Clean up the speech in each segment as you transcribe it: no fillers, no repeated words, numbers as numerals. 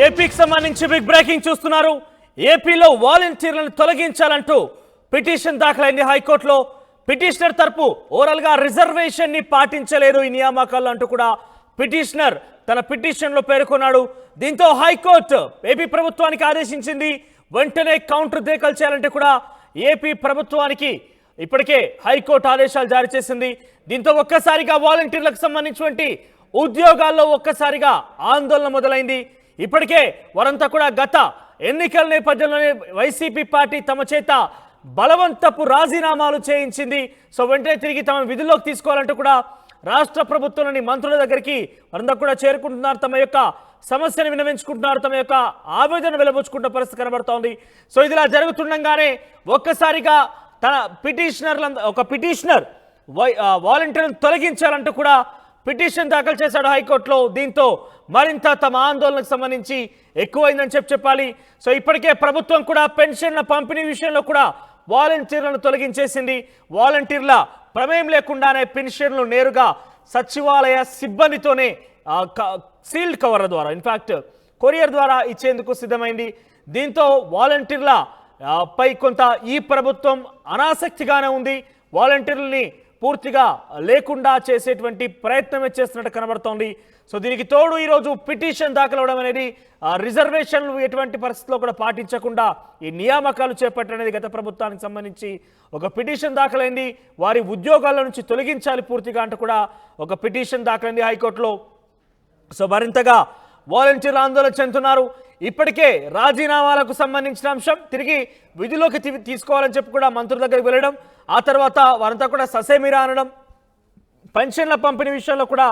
ఏపీకి సంబంధించి big breaking చూస్తున్నారు. ఏపీలో వాలంటీర్లను తొలగించాలంటూ పిటిషన్ దాఖలైంది హైకోర్టులో. పిటిషనర్ తరపు ఓవరాల్ గా రిజర్వేషన్ ని పాటించలేదు ఈ నియామకాలు అంటూ కూడా పిటిషనర్ తన పిటిషన్ లో పేర్కొన్నాడు. దీంతో హైకోర్టు ఏపీ ప్రభుత్వానికి ఆదేశించింది వెంటనే కౌంటర్ దాఖలు చేయాలంటే కూడా ఏపీ ప్రభుత్వానికి ఇప్పటికే హైకోర్టు ఆదేశాలు జారీ చేసింది. దీంతో ఒక్కసారిగా వాలంటీర్లకు సంబంధించినటువంటి ఉద్యోగాల్లో ఒక్కసారిగా ఆందోళన మొదలైంది. ఇప్పటికే వారంతా కూడా గత ఎన్నికల నేపథ్యంలోనే వైసీపీ పార్టీ తమ చేత బలవంతపు రాజీనామాలు చేయించింది. సో వెంటనే తిరిగి తమ విధుల్లోకి తీసుకోవాలంటూ కూడా రాష్ట్ర ప్రభుత్వంలోని మంత్రుల దగ్గరికి వారంతా కూడా చేరుకుంటున్నారు. తమ యొక్క సమస్యను విన్నవించుకుంటున్నారు, తమ యొక్క ఆవేదన వెలబుచ్చుకుంటున్న పరిస్థితి కనబడుతోంది. సో ఇదిలా జరుగుతుండగానే ఒక్కసారిగా తన ఒక పిటిషనర్ వాలంటీర్లను తొలగించాలంటూ కూడా పిటిషన్ దాఖలు చేశాడు హైకోర్టులో. దీంతో మరింత తమ ఆందోళనకు సంబంధించి ఎక్కువైందని చెప్పాలి. సో ఇప్పటికే ప్రభుత్వం కూడా పెన్షన్ల పంపిణీ విషయంలో కూడా వాలంటీర్లను తొలగించేసింది. వాలంటీర్ల ప్రమేయం లేకుండానే పెన్షన్లు నేరుగా సచివాలయ సిబ్బందితోనే సీల్డ్ కవర్ల ద్వారా ఇన్ఫాక్ట్ కొరియర్ ద్వారా ఇచ్చేందుకు సిద్ధమైంది. దీంతో వాలంటీర్ల పై కొంత ఈ ప్రభుత్వం అనాసక్తిగానే ఉంది. వాలంటీర్లని పూర్తిగా లేకుండా చేసేటువంటి ప్రయత్నమే చేస్తున్నట్టు కనబడుతోంది. సో దీనికి తోడు ఈరోజు పిటిషన్ దాఖలవడం అనేది రిజర్వేషన్లు ఎటువంటి పరిస్థితుల్లో కూడా పాటించకుండా ఈ నియామకాలు చేపట్టడం అనేది గత ప్రభుత్వానికి సంబంధించి ఒక పిటిషన్ దాఖలైంది. వారి ఉద్యోగాల నుంచి తొలగించాలి పూర్తిగా అంటూ కూడా ఒక పిటిషన్ దాఖలైంది హైకోర్టులో. సో మరింతగా వాలంటీర్లు ఆందోళన చెందుతున్నారు. ఇప్పటికే రాజీనామాలకు సంబంధించిన అంశం తిరిగి విధిలోకి తీసుకోవాలని చెప్పి కూడా మంత్రుల దగ్గరికి వెళ్ళడం, ఆ తర్వాత వారంతా కూడా ససేమిరా అనడం, పెన్షన్ల పంపిణీ విషయంలో కూడా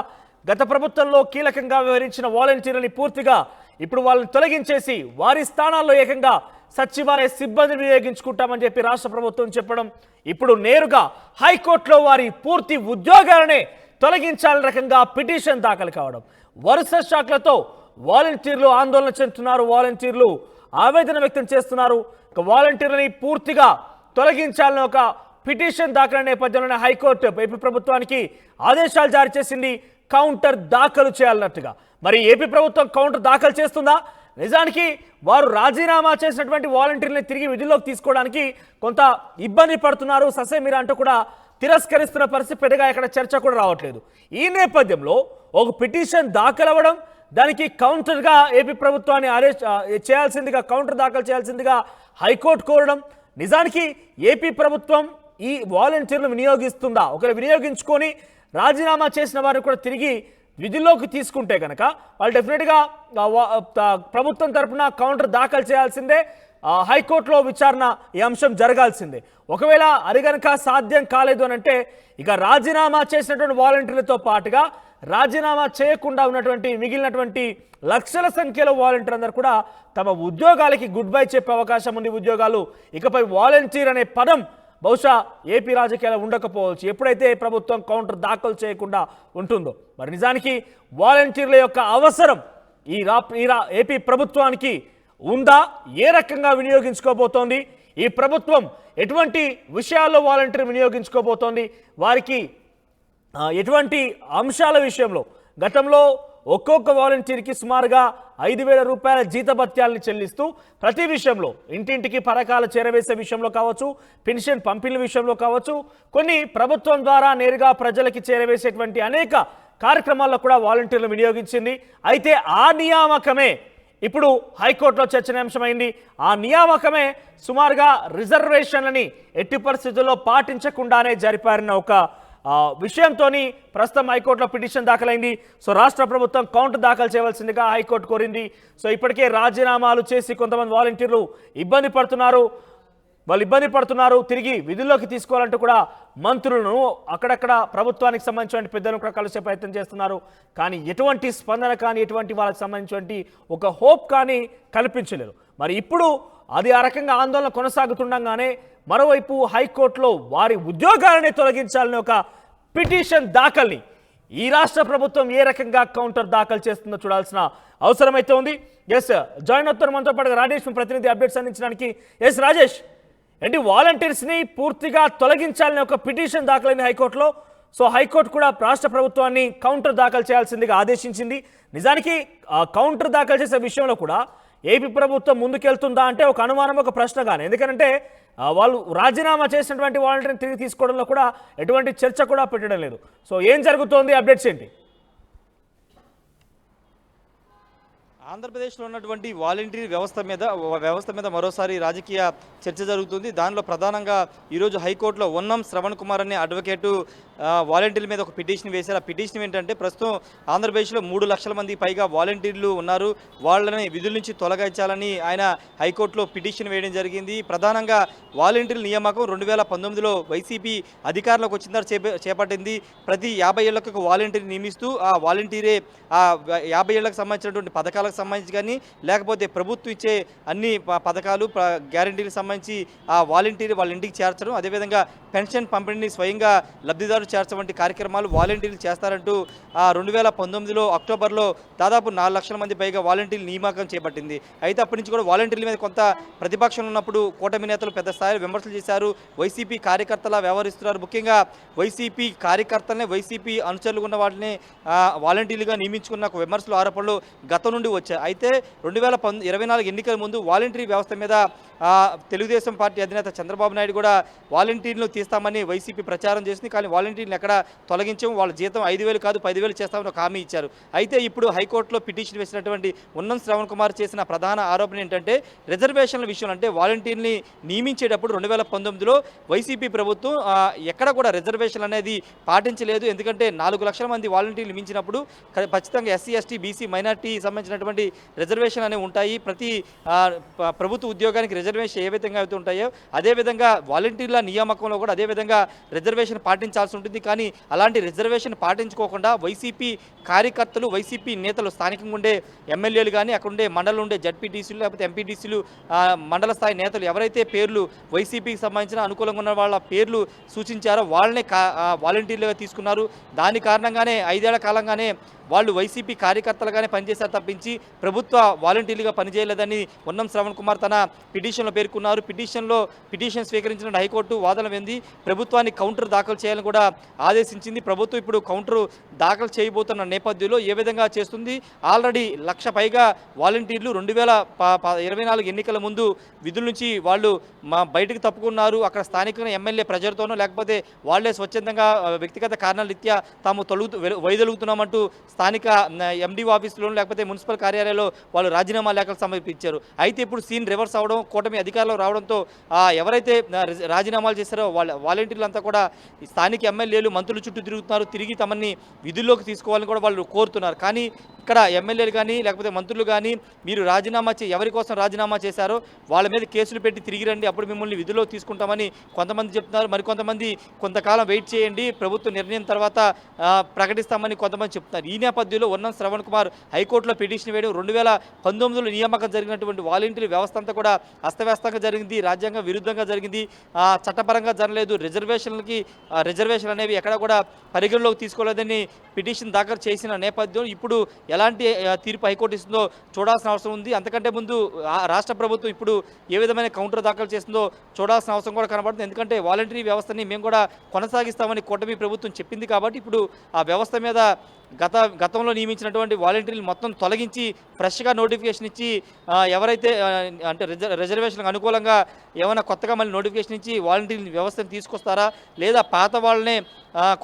గత ప్రభుత్వంలో కీలకంగా వ్యవహరించిన వాలంటీర్లని పూర్తిగా ఇప్పుడు వాళ్ళని తొలగించేసి వారి స్థానాల్లో ఏకంగా సచివాలయ సిబ్బందిని వినియోగించుకుంటామని చెప్పి రాష్ట్ర ప్రభుత్వం చెప్పడం, ఇప్పుడు నేరుగా హైకోర్టులో వారి పూర్తి ఉద్యోగాలనే తొలగించాలని రకంగా పిటిషన్ దాఖలు కావడం, వరుస షాక్లతో వాలంటీర్లు ఆందోళన చెందుతున్నారు. వాలంటీర్లు ఆవేదన వ్యక్తం చేస్తున్నారు. వాలంటీర్లని పూర్తిగా తొలగించాలని ఒక పిటిషన్ దాఖలు నేపథ్యంలోనే హైకోర్టు ఏపీ ప్రభుత్వానికి ఆదేశాలు జారీ చేసింది కౌంటర్ దాఖలు చేయాలన్నట్టుగా. మరి ఏపీ ప్రభుత్వం కౌంటర్ దాఖలు చేస్తుందా? నిజానికి వారు రాజీనామా చేసినటువంటి వాలంటీర్లని తిరిగి విధుల్లోకి తీసుకోవడానికి కొంత ఇబ్బంది పడుతున్నారు, ససేమిరా అంటూ కూడా తిరస్కరిస్తున్న పరిస్థితి పెద్దగా ఇక్కడ చర్చ కూడా రావట్లేదు. ఈ నేపథ్యంలో ఒక పిటిషన్ దాఖలవ్వడం, దానికి కౌంటర్గా ఏపీ ప్రభుత్వాన్ని చేయాల్సిందిగా కౌంటర్ దాఖలు చేయాల్సిందిగా హైకోర్టు కోరడం, నిజానికి ఏపీ ప్రభుత్వం ఈ వాలంటీర్లు వినియోగిస్తుందా? ఒకవేళ వినియోగించుకొని రాజీనామా చేసిన వారిని కూడా తిరిగి విధుల్లోకి తీసుకుంటే కనుక వాళ్ళు డెఫినెట్గా ప్రభుత్వం తరఫున కౌంటర్ దాఖలు చేయాల్సిందే. హైకోర్టులో విచారణ ఈ అంశం జరగాల్సిందే. ఒకవేళ అది కనుక సాధ్యం కాలేదు అని అంటే ఇక రాజీనామా చేసినటువంటి వాలంటీర్లతో పాటుగా రాజీనామా చేయకుండా ఉన్నటువంటి మిగిలినటువంటి లక్షల సంఖ్యలో వాలంటీర్ అందరూ కూడా తమ ఉద్యోగాలకి గుడ్ బై చెప్పే అవకాశం ఉంది. ఉద్యోగాలు ఇకపై వాలంటీర్ అనే పదం బహుశా ఏపీ రాజకీయాలు ఉండకపోవచ్చు ఎప్పుడైతే ప్రభుత్వం కౌంటర్ దాఖలు చేయకుండా ఉంటుందో. మరి నిజానికి వాలంటీర్ల యొక్క అవసరం ఈ ఏపీ ప్రభుత్వానికి ఉందా? ఏ రకంగా వినియోగించుకోబోతోంది ఈ ప్రభుత్వం? ఎటువంటి విషయాల్లో వాలంటీర్ వినియోగించుకోబోతోంది? వారికి ఎటువంటి అంశాల విషయంలో గతంలో ఒక్కొక్క వాలంటీర్కి సుమారుగా 5,000 రూపాయల జీతభత్యాలను చెల్లిస్తూ ప్రతి విషయంలో ఇంటింటికి పథకాలు చేరవేసే విషయంలో కావచ్చు, పెన్షన్ పంపిణీ విషయంలో కావచ్చు, కొన్ని ప్రభుత్వం ద్వారా నేరుగా ప్రజలకి చేరవేసేటువంటి అనేక కార్యక్రమాల్లో కూడా వాలంటీర్లు వినియోగించింది. అయితే ఆ నియామకమే ఇప్పుడు హైకోర్టులో చర్చనీయాంశమైంది. ఆ నియామకమే సుమారుగా రిజర్వేషన్లని ఎట్టి పరిస్థితుల్లో పాటించకుండానే జరిపారన్న ఒక విషయంతో ప్రస్తుతం హైకోర్టులో పిటిషన్ దాఖలైంది. సో రాష్ట్ర ప్రభుత్వం కౌంటర్ దాఖలు చేయవలసిందిగా హైకోర్టు కోరింది. సో ఇప్పటికే రాజీనామాలు చేసి కొంతమంది వాలంటీర్లు ఇబ్బంది పడుతున్నారు, తిరిగి విధుల్లోకి తీసుకోవాలంటూ కూడా మంత్రులను అక్కడక్కడ ప్రభుత్వానికి సంబంధించిన పెద్దలను కూడా కలిసే ప్రయత్నం చేస్తున్నారు. కానీ ఎటువంటి స్పందన కానీ ఎటువంటి వాళ్ళకి సంబంధించినటువంటి ఒక హోప్ కానీ కల్పించలేరు. మరి ఇప్పుడు అది ఆ రకంగా ఆందోళన కొనసాగుతుండగానే మరోవైపు హైకోర్టులో వారి ఉద్యోగాలనే తొలగించాలని ఒక పిటిషన్ దాఖల్ని ఈ రాష్ట్ర ప్రభుత్వం ఏ రకంగా కౌంటర్ దాఖలు చేస్తుందో చూడాల్సిన అవసరమైతే ఉంది. ఎస్ జాయిన్ అవుతారు మనతో పాటు రాజేష్ ప్రతినిధి అప్డేట్స్ అందించడానికి. ఎస్ రాజేష్, ఏంటి వాలంటీర్స్ని పూర్తిగా తొలగించాలని ఒక పిటిషన్ దాఖలైన హైకోర్టులో, సో హైకోర్టు కూడా రాష్ట్ర ప్రభుత్వాన్ని కౌంటర్ దాఖలు చేయాల్సిందిగా ఆదేశించింది. నిజానికి కౌంటర్ దాఖలు చేసే విషయంలో కూడా ఏపీ ప్రభుత్వం ముందుకెళ్తుందా అంటే ఒక అనుమానం, ఒక ప్రశ్నగానే. ఎందుకంటే వాళ్ళు రాజీనామా చేసినటువంటి వాలంటీర్ని తిరిగి తీసుకోవడంలో కూడా ఎటువంటి చర్చ కూడా పెట్టడం లేదు. సో ఏం జరుగుతోంది, అప్డేట్స్ ఏంటి? ఆంధ్రప్రదేశ్లో ఉన్నటువంటి వాలంటీర్ వ్యవస్థ మీద మరోసారి రాజకీయ చర్చ జరుగుతుంది. దానిలో ప్రధానంగా ఈరోజు హైకోర్టులో ఉన్నం శ్రవణ్ కుమార్ అనే అడ్వకేటు వాలంటీర్ల మీద ఒక పిటిషన్ వేశారు. ఆ పిటిషన్ ఏంటంటే ప్రస్తుతం ఆంధ్రప్రదేశ్లో 3 లక్షల మంది పైగా వాలంటీర్లు ఉన్నారు, వాళ్ళని విధుల నుంచి తొలగించాలని ఆయన హైకోర్టులో పిటిషన్ వేయడం జరిగింది. ప్రధానంగా వాలంటీర్ల నియామకం 2019లో వైసీపీ అధికారంలోకి వచ్చిన చేపట్టింది. ప్రతి 50 ఏళ్లకు వాలంటీర్ నియమిస్తూ ఆ వాలంటీరే ఆ 50 ఏళ్లకు సంబంధించినటువంటి పథకాలకు సంబంధించి కానీ లేకపోతే ప్రభుత్వం ఇచ్చే అన్ని పథకాలు గ్యారంటీలకు సంబంధించి ఆ వాలంటీర్ వాళ్ళ ఇంటికి చేర్చడం, అదేవిధంగా పెన్షన్ పంపిణీని స్వయంగా లబ్ధిదారు చేర్చడం వంటి కార్యక్రమాలు వాలంటీర్లు చేస్తారంటూ 2019లో అక్టోబర్లో దాదాపు 4 లక్షల మంది పైగా వాలంటీర్లు నియామకం చేపట్టింది. అయితే అప్పటి నుంచి కూడా వాలంటీర్ల మీద కొంత ప్రతిపక్షంలో ఉన్నప్పుడు కూటమి నేతలు పెద్ద స్థాయిలో విమర్శలు చేశారు. వైసీపీ కార్యకర్తలా వ్యవహరిస్తున్నారు, ముఖ్యంగా వైసీపీ కార్యకర్తలనే వైసీపీ అనుచరులు ఉన్న వాటిని వాలంటీర్లుగా నియమించుకున్న విమర్శలు ఆరోపణలు గతం నుండి వచ్చాయి. అయితే 2024 ఎన్నికల ముందు వాలంటీర్ వ్యవస్థ మీద తెలుగుదేశం పార్టీ అధినేత చంద్రబాబు నాయుడు కూడా వాలంటీర్లు తీస్తామని వైసీపీ ప్రచారం చేసింది. కానీ వాలంటీర్లు ఎక్కడ తొలగించాము, వాళ్ళ జీతం 5,000 కాదు 10,000 చేస్తామని ఒక హామీ ఇచ్చారు. అయితే ఇప్పుడు హైకోర్టులో పిటిషన్ వేసినటువంటి ఉన్నం శ్రవణ్ కుమార్ చేసిన ప్రధాన ఆరోపణ ఏంటంటే రిజర్వేషన్ల విషయంలో, అంటే వాలంటీర్ని నియమించేటప్పుడు 2019లో వైసీపీ ప్రభుత్వం ఎక్కడ కూడా రిజర్వేషన్ అనేది పాటించలేదు. ఎందుకంటే 4 లక్షల మంది వాలంటీర్లు నియమించినప్పుడు ఖచ్చితంగా ఎస్సీ, ఎస్టీ, బీసీ, మైనార్టీ సంబంధించినటువంటి రిజర్వేషన్ అనేవి ఉంటాయి. ప్రతి ప్రభుత్వ ఉద్యోగానికి రిజర్వేషన్ ఏ విధంగా అయితే ఉంటాయో అదేవిధంగా వాలంటీర్ల నియామకంలో కూడా అదేవిధంగా రిజర్వేషన్ పాటించాల్సి ఉంటుంది. కానీ అలాంటి రిజర్వేషన్ పాటించుకోకుండా వైసీపీ కార్యకర్తలు, వైసీపీ నేతలు, స్థానికంగా ఉండే ఎమ్మెల్యేలు కానీ అక్కడ ఉండే మండలం ఉండే జడ్పీటీసీలు లేకపోతే ఎంపీటీసీలు, మండల స్థాయి నేతలు ఎవరైతే పేర్లు వైసీపీకి సంబంధించిన అనుకూలంగా ఉన్న వాళ్ళ పేర్లు సూచించారో వాళ్ళనే వాలంటీర్లుగా తీసుకున్నారు. దాని కారణంగానే 5 ఏళ్ల కాలంగానే వాళ్ళు వైసీపీ కార్యకర్తలుగానే పనిచేశారు తప్పించి ప్రభుత్వ వాలంటీర్లుగా పనిచేయలేదని ఉన్నం శ్రవణ్ కుమార్ తన పిటిషన్లో పేర్కొన్నారు. పిటిషన్ స్వీకరించిన హైకోర్టు వాదన వింది, ప్రభుత్వాన్ని కౌంటర్ దాఖలు చేయాలని కూడా ఆదేశించింది. ప్రభుత్వం ఇప్పుడు కౌంటర్ దాఖలు చేయబోతున్న నేపథ్యంలో ఏ విధంగా చేస్తుంది? ఆల్రెడీ 1,00,000 పైగా వాలంటీర్లు 2024 ఎన్నికల ముందు విధుల నుంచి వాళ్ళు బయటకు తప్పుకున్నారు. అక్కడ స్థానికంగా ఎమ్మెల్యే ప్రెజర్తోనో లేకపోతే వాళ్లే స్వచ్ఛందంగా వ్యక్తిగత కారణాల రీత్యా తాము వైదొలుగుతున్నామంటూ స్థానిక ఎండిఓ ఆఫీసులోనూ లేకపోతే మున్సిపల్ కార్యాలయంలో వాళ్ళు రాజీనామా లేఖలు సమర్పించారు. అయితే ఇప్పుడు సీన్ రివర్స్ అవడం, కూటమి అధికారంలో రావడంతో ఎవరైతే రాజీనామాలు చేశారో వాలంటీర్లంతా కూడా స్థానిక ఎమ్మెల్యేలు, మంత్రుల చుట్టూ తిరుగుతున్నారు. తిరిగి తమని విధుల్లోకి తీసుకోవాలని కూడా వాళ్ళు కోరుతున్నారు. కానీ ఇక్కడ ఎమ్మెల్యేలు కానీ లేకపోతే మంత్రులు కానీ మీరు ఎవరి కోసం రాజీనామా చేశారో వాళ్ళ మీద కేసులు పెట్టి తిరిగి రండి, అప్పుడు మిమ్మల్ని విధుల్లో తీసుకుంటామని కొంతమంది చెప్తున్నారు. మరికొంతమంది కొంతకాలం వెయిట్ చేయండి, ప్రభుత్వ నిర్ణయం తర్వాత ప్రకటిస్తామని కొంతమంది చెప్తున్నారు. ఈ నేపథ్యంలో ఉన్నం శ్రవణ్ కుమార్ హైకోర్టులో పిటిషన్ వేయడం, 2019లో నియామకం జరిగినటువంటి వాలంటీర్ వ్యవస్థ అంతా కూడా అస్తవ్యస్తంగా జరిగింది, రాజ్యాంగ విరుద్ధంగా జరిగింది, చట్టపరంగా జరగలేదు, రిజర్వేషన్ అనేవి ఎక్కడ కూడా పరిగణలోకి తీసుకోలేదని పిటిషన్ దాఖలు చేసిన నేపథ్యం ఇప్పుడు ఎలాంటి తీర్పు హైకోర్టు ఇస్తుందో చూడాల్సిన అవసరం ఉంది. అంతకంటే ముందు రాష్ట్ర ప్రభుత్వం ఇప్పుడు ఏ విధమైన కౌంటర్ దాఖలు చేస్తుందో చూడాల్సిన అవసరం కూడా కనబడుతుంది. ఎందుకంటే వాలంటరీ వ్యవస్థని మేము కూడా కొనసాగిస్తామని కూటమి ప్రభుత్వం చెప్పింది కాబట్టి ఇప్పుడు ఆ వ్యవస్థ మీద గతంలో నియమించినటువంటి వాలంటీర్లు మొత్తం తొలగించి ఫ్రెష్గా నోటిఫికేషన్ ఇచ్చి ఎవరైతే అంటే రిజర్వేషన్లకు అనుకూలంగా ఏమైనా కొత్తగా మళ్ళీ నోటిఫికేషన్ ఇచ్చి వాలంటీర్ వ్యవస్థను తీసుకొస్తారా లేదా పాత వాళ్ళనే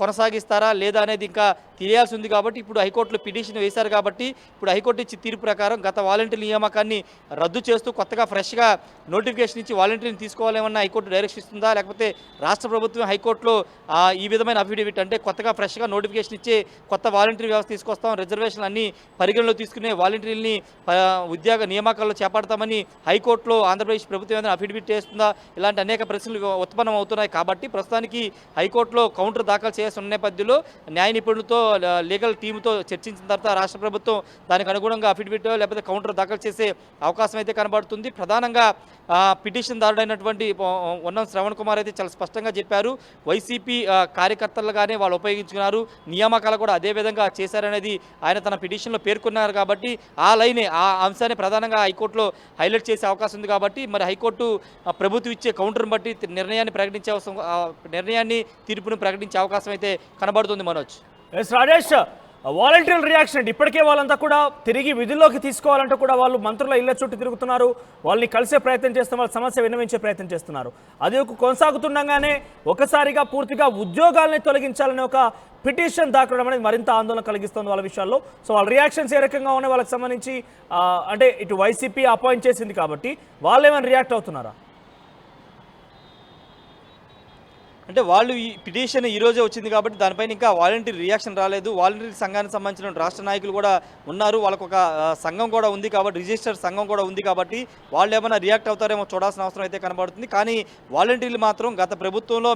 కొనసాగిస్తారా లేదా అనేది ఇంకా తెలియాల్సి ఉంది. కాబట్టి ఇప్పుడు హైకోర్టులో పిటిషన్ వేశారు కాబట్టి ఇప్పుడు హైకోర్టు ఇచ్చి తీర్పు ప్రకారం గత వాలంటీర్ నియామకాన్ని రద్దు చేస్తూ కొత్తగా ఫ్రెష్గా నోటిఫికేషన్ ఇచ్చి వాలంటీర్ని తీసుకోవాలేమన్నా హైకోర్టు డైరెక్షన్ ఇస్తుందా, లేకపోతే రాష్ట్ర ప్రభుత్వం హైకోర్టులో ఈ విధమైన అఫిడవిట్ అంటే కొత్తగా ఫ్రెష్గా నోటిఫికేషన్ ఇచ్చే కొత్త వాలంటీర్ వ్యవస్థ తీసుకొస్తాం, రిజర్వేషన్ అన్ని పరిగణలో తీసుకునే వాలంటీర్ని ఉద్యోగ నియామకాల్లో చేపడతామని హైకోర్టులో ఆంధ్రప్రదేశ్ ప్రభుత్వం ఏదైనా అఫిడవిట్ చేస్తుందా, ఇలాంటి అనేక ప్రశ్నలు ఉత్పన్నం అవుతున్నాయి. కాబట్టి ప్రస్తుతానికి హైకోర్టులో కౌంటర్ దాఖలు చేస్తున్న నేపథ్యంలో న్యాయ నిపుణులతో లీగల్ టీంతో చర్చించిన తర్వాత రాష్ట్ర ప్రభుత్వం దానికి అనుగుణంగా అఫిడవిట్ లేకపోతే కౌంటర్ దాఖలు చేసే అవకాశం అయితే కనబడుతుంది. ప్రధానంగా పిటిషన్ దారుడైనటువంటి ఉన్నం శ్రవణ్ కుమార్ అయితే చాలా స్పష్టంగా చెప్పారు, వైసీపీ కార్యకర్తలుగానే వాళ్ళు ఉపయోగించుకున్నారు, నియామకాలు కూడా అదేవిధంగా విధంగా చేశారనేది ఆయన తన పిటిషన్లో పేర్కొన్నారు కాబట్టి ఆ లైనే ఆ అంశాన్ని ప్రధానంగా హైకోర్టులో హైలైట్ చేసే అవకాశం ఉంది కాబట్టి మరి హైకోర్టు ప్రభుత్వం ఇచ్చే కౌంటర్ని బట్టి నిర్ణయాన్ని తీర్పును ప్రకటించే అవకాశం అయితే కనబడుతుంది Manoj. Yes Rajesh, volunteer reaction అంటే ఇప్పటికే వాళ్ళంతా కూడా తిరిగి విధుల్లోకి తీసుకోవాలంటూ కూడా వాళ్ళు మంత్రుల ఇళ్ల చుట్టూ తిరుగుతున్నారు, వాళ్ళని కలిసే ప్రయత్నం చేస్తున్నారు, వాళ్ళ సమస్య విన్నవించే ప్రయత్నం చేస్తున్నారు. అది కొనసాగుతుండగానే ఒకసారిగా పూర్తిగా ఉద్యోగాల్ని తొలగించాలనే ఒక పిటిషన్ దాఖలడం అనేది మరింత ఆందోళన కలిగిస్తుంది వాళ్ళ విషయాల్లో. సో వాళ్ళ రియాక్షన్స్ ఏ రకంగా ఉన్నాయి వాళ్ళకి సంబంధించి, అంటే ఇటు వైసీపీ అపాయింట్ చేసింది కాబట్టి వాళ్ళు ఏమైనా రియాక్ట్ అవుతున్నారా? అంటే వాళ్ళు ఈ పిటిషన్ ఈరోజే వచ్చింది కాబట్టి దానిపైన ఇంకా వాలంటీర్ రియాక్షన్ రాలేదు. వాలంటీర్ సంఘానికి సంబంధించిన రాష్ట్ర నాయకులు కూడా ఉన్నారు, వాళ్ళకు ఒక సంఘం కూడా ఉంది కాబట్టి, రిజిస్టర్డ్ సంఘం కూడా ఉంది కాబట్టి వాళ్ళు ఏమైనా రియాక్ట్ అవుతారేమో చూడాల్సిన అవసరం అయితే కనబడుతుంది. కానీ వాలంటీర్లు మాత్రం గత ప్రభుత్వంలో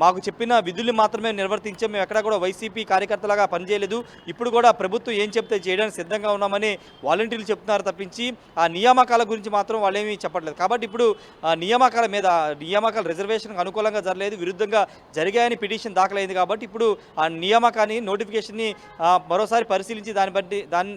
మాకు చెప్పిన విధుల్ని మాత్రమే నిర్వర్తించాం, మేము ఎక్కడా కూడా వైసీపీ కార్యకర్తలాగా పనిచేయలేదు, ఇప్పుడు కూడా ప్రభుత్వం ఏం చెప్తే చేయడానికి సిద్ధంగా ఉన్నామని వాలంటీర్లు చెప్తున్నారు తప్పించి ఆ నియామకాల గురించి మాత్రం వాళ్ళేమీ చెప్పట్లేదు. కాబట్టి ఇప్పుడు నియామకాల రిజర్వేషన్కి అనుకూలంగా జరగలేదు, విరుద్ధంగా జరిగాయని పిటిషన్ దాఖలైంది కాబట్టి ఇప్పుడు ఆ నియామకాన్ని నోటిఫికేషన్ని మరోసారి పరిశీలించి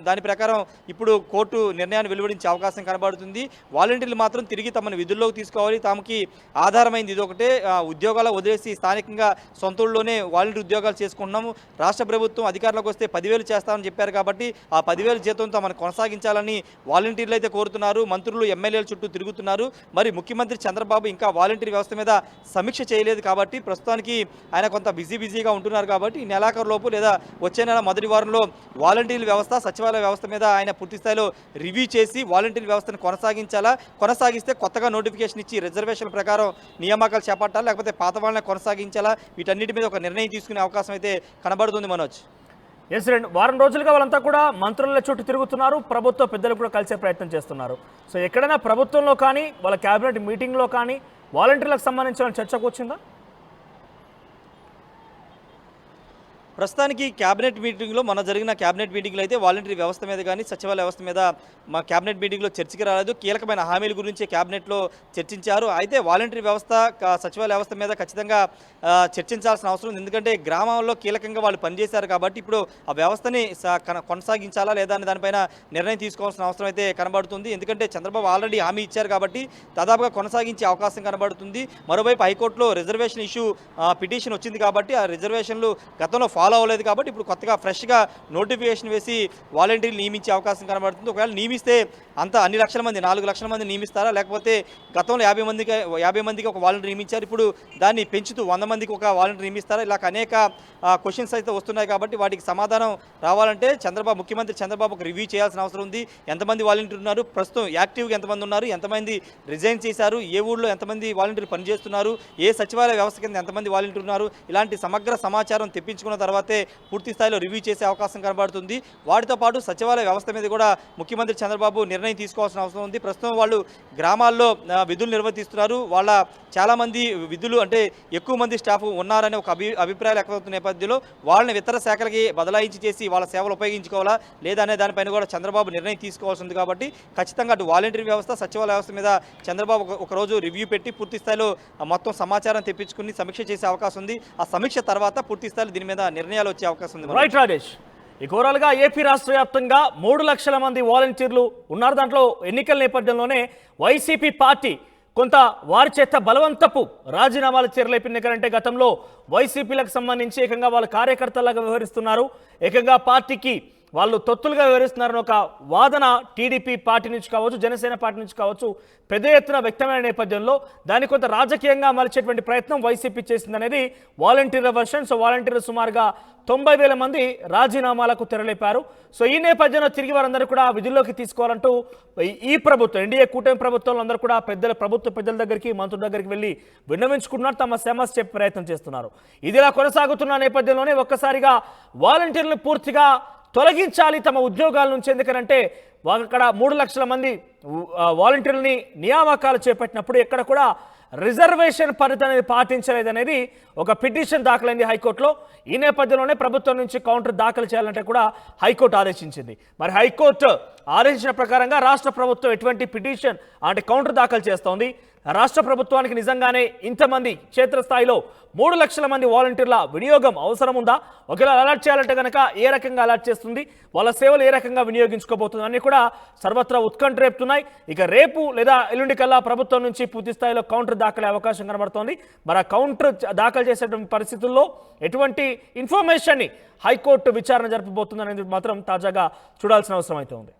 దాని ప్రకారం ఇప్పుడు కోర్టు నిర్ణయాన్ని వెలువడించే అవకాశం కనబడుతుంది. వాలంటీర్లు మాత్రం తిరిగి తమను విధుల్లోకి తీసుకోవాలి, తమకి ఆధారమైంది ఇది ఒకటే, ఉద్యోగాలు వదిలేసి స్థానికంగా సొంత ఊళ్ళోనే వాలంటీర్ ఉద్యోగాలు చేసుకుంటున్నాము, రాష్ట్ర ప్రభుత్వం అధికారంలోకి వస్తే 10,000 చేస్తామని చెప్పారు కాబట్టి ఆ 10,000 జీతంతో మనం కొనసాగించాలని వాలంటీర్లు అయితే కోరుతున్నారు. మంత్రులు ఎమ్మెల్యేల చుట్టూ తిరుగుతున్నారు. మరి ముఖ్యమంత్రి చంద్రబాబు ఇంకా వాలంటీర్ వ్యవస్థ మీద సమీక్ష చేయలేదు కాబట్టి ప్రస్తుతానికి ఆయన కొంత బిజీగా ఉంటున్నారు కాబట్టి ఈ నెలాఖరు లోపు లేదా వచ్చే నెల మొదటి వారంలో వాలంటీర్ వ్యవస్థ, సచివాలయ వ్యవస్థ మీద ఆయన పూర్తి స్థాయిలో రివ్యూ చేసి వాలంటీర్ వ్యవస్థను కొనసాగిస్తే కొత్తగా నోటిఫికేషన్ ఇచ్చి రిజర్వేషన్ ప్రకారం నియామకాలు చేపట్టాలా, లేకపోతే పాత వాళ్ళని కొనసాగించాలా, వీటన్నిటి మీద ఒక నిర్ణయం తీసుకునే అవకాశం అయితే కనబడుతుంది మనోజ్. ఎస్ రండి, వారం రోజులుగా వాళ్ళంతా కూడా మంత్రుల చుట్టూ తిరుగుతున్నారు, ప్రభుత్వ పెద్దలు కూడా కలిసే ప్రయత్నం చేస్తున్నారు. సో ఎక్కడైనా ప్రభుత్వంలో కానీ వాళ్ళ క్యాబినెట్ మీటింగ్లో కానీ వాలంటీర్లకు సంబంధించిన చర్చకు వచ్చిందా? ప్రస్తుతానికి క్యాబినెట్ మీటింగ్లో జరిగిన క్యాబినెట్ మీటింగ్లో అయితే వాలంటీర్ వ్యవస్థ మీద కానీ సచివాలయ వ్యవస్థ మీద మా క్యాబినెట్ మీటింగ్లో చర్చకి రాలేదు. కీలకమైన హామీల గురించి క్యాబినెట్లో చర్చించారు. అయితే వాలంటీర్ వ్యవస్థ, సచివాలయ వ్యవస్థ మీద ఖచ్చితంగా చర్చించాల్సిన అవసరం ఉంది. ఎందుకంటే గ్రామాల్లో కీలకంగా వాళ్ళు పనిచేశారు కాబట్టి ఇప్పుడు ఆ వ్యవస్థని కొనసాగించాలా లేదా అని దానిపైన నిర్ణయం తీసుకోవాల్సిన అవసరం అయితే కనబడుతుంది. ఎందుకంటే చంద్రబాబు ఆల్రెడీ హామీ ఇచ్చారు కాబట్టి దాదాపుగా కొనసాగించే అవకాశం కనబడుతుంది. మరోవైపు హైకోర్టులో రిజర్వేషన్ ఇష్యూ పిటిషన్ వచ్చింది కాబట్టి ఆ రిజర్వేషన్లు గతంలో ఫాలో అవ్వలేదు కాబట్టి ఇప్పుడు కొత్తగా ఫ్రెష్గా నోటిఫికేషన్ వేసి వాలంటీర్లు నియమించే అవకాశం కనబడుతుంది. ఒకవేళ నియమిస్తే అన్ని లక్షల మంది 4 లక్షల మంది నియమిస్తారా, లేకపోతే గతంలో 50 మందికి ఒక వాలంటీర్ నియమించారు, ఇప్పుడు దాన్ని పెంచుతూ 100 మందికి ఒక వాలంటీర్ నియమిస్తారా, ఇలా అనేక క్వశ్చన్స్ అయితే వస్తున్నాయి కాబట్టి వాటికి సమాధానం రావాలంటే ముఖ్యమంత్రి చంద్రబాబు ఒక రివ్యూ చేయాల్సిన అవసరం ఉంది. ఎంతమంది వాలంటీర్ ఉన్నారు, ప్రస్తుతం యాక్టివ్గా ఎంతమంది ఉన్నారు, ఎంతమంది రిజైన్ చేశారు, ఏ ఊళ్ళో ఎంతమంది వాలంటీర్ పనిచేస్తున్నారు, ఏ సచివాలయ వ్యవస్థ కింద ఎంతమంది వాలంటీర్ ఉన్నారు, ఇలాంటి సమగ్ర సమాచారం తెప్పించుకున్న తర్వాతే పూర్తి స్థాయిలో రివ్యూ చేసే అవకాశం కనబడుతుంది. వాటితో పాటు సచివాలయ వ్యవస్థ మీద కూడా ముఖ్యమంత్రి చంద్రబాబు నిర్ణయం తీసుకోవాల్సిన అవసరం ఉంది. ప్రస్తుతం వాళ్ళు గ్రామాల్లో విధులు నిర్వర్తిస్తున్నారు. వాళ్ళ చాలామంది విధులు అంటే ఎక్కువ మంది స్టాఫ్ ఉన్నారనే ఒక అభిప్రాయాలు వ్యక్తమవుతున్న నేపథ్యంలో వాళ్ళని ఇతర శాఖలకి బదలాయించి చేసి వాళ్ళ సేవలు ఉపయోగించుకోవాలా లేదా అనే దానిపైన కూడా చంద్రబాబు నిర్ణయం తీసుకోవాల్సి ఉంది. కాబట్టి ఖచ్చితంగా అటు వాలంటీర్ వ్యవస్థ, సచివాలయ వ్యవస్థ మీద చంద్రబాబు ఒకరోజు రివ్యూ పెట్టి పూర్తి స్థాయిలో మొత్తం సమాచారం తెప్పించుకుని సమీక్ష చేసే అవకాశం ఉంది. ఆ సమీక్ష తర్వాత పూర్తి స్థాయిలో దీని మీద నిర్ణయాలు వచ్చే అవకాశం ఉంది. రైట్ రాజేష్, ఈ ఓవరాల్గా ఏపీ రాష్ట్ర వ్యాప్తంగా 3 లక్షల మంది వాలంటీర్లు ఉన్నారు. దాంట్లో ఎన్నికల నేపథ్యంలోనే వైసీపీ పార్టీ కొంత వారి చేత బలవంతపు రాజీనామాలు చర్యలైపోయింది. ఎందుకంటే గతంలో వైసీపీలకు సంబంధించి ఏకంగా వాళ్ళ కార్యకర్తలాగా వ్యవహరిస్తున్నారు, ఏకంగా పార్టీకి వాళ్ళు తొత్తులుగా వ్యవహరిస్తున్నారని ఒక వాదన టీడీపీ పార్టీ నుంచి కావచ్చు, జనసేన పార్టీ నుంచి కావచ్చు పెద్ద ఎత్తున వ్యక్తమైన నేపథ్యంలో దాన్ని కొంత రాజకీయంగా మలిచేటువంటి ప్రయత్నం వైసీపీ చేసిందనేది వాలంటీర్ల వర్షన్. సో వాలంటీర్లు సుమారుగా 90,000 మంది రాజీనామాలకు తెరలేపారు. సో ఈ నేపథ్యంలో తిరిగి వారందరూ కూడా విధుల్లోకి తీసుకోవాలంటూ ఈ ప్రభుత్వం, ఎన్డీఏ కూటమి ప్రభుత్వంలో అందరూ కూడా ప్రభుత్వ పెద్దల దగ్గరికి, మంత్రుల దగ్గరికి వెళ్ళి విన్నవించుకుంటున్నారు, తమ సమస్య చెప్పే ప్రయత్నం చేస్తున్నారు. ఇదిలా కొనసాగుతున్న నేపథ్యంలోనే ఒక్కసారిగా వాలంటీర్లు పూర్తిగా తొలగించాలి తమ ఉద్యోగాల నుంచి. ఎందుకంటే అక్కడ 3 లక్షల మంది వాలంటీర్లని నియామకాలు చేపట్టినప్పుడు ఎక్కడ కూడా రిజర్వేషన్ పరిధి అనేది పాటించలేదనేది ఒక పిటిషన్ దాఖలైంది హైకోర్టులో. ఈ నేపథ్యంలోనే ప్రభుత్వం నుంచి కౌంటర్ దాఖలు చేయాలంటే కూడా హైకోర్టు ఆదేశించింది. మరి హైకోర్టు ఆదేశించిన ప్రకారంగా రాష్ట్ర ప్రభుత్వం ఎటువంటి పిటిషన్ అంటే కౌంటర్ దాఖలు చేస్తోంది, రాష్ట్ర ప్రభుత్వానికి నిజంగానే ఇంతమంది క్షేత్రస్థాయిలో 3 లక్షల మంది వాలంటీర్ల వినియోగం అవసరం ఉందా? ఒకవేళ అలర్ట్ చేయాలంటే కనుక ఏ రకంగా అలర్ట్ చేస్తుంది, వాళ్ళ సేవలు ఏ రకంగా వినియోగించుకోబోతుంది అన్నీ కూడా సర్వత్రా ఉత్కంఠ రేపుతున్నాయి. ఇక రేపు లేదా ఎల్లుండి కల్లా ప్రభుత్వం నుంచి పూర్తి స్థాయిలో కౌంటర్ దాఖలే అవకాశం కనబడుతోంది. మరి ఆ కౌంటర్ దాఖలు చేసేటువంటి పరిస్థితుల్లో ఎటువంటి ఇన్ఫర్మేషన్ని హైకోర్టు విచారణ జరపబోతుంది అనేది మాత్రం తాజాగా చూడాల్సిన అవసరం అయితే ఉంది.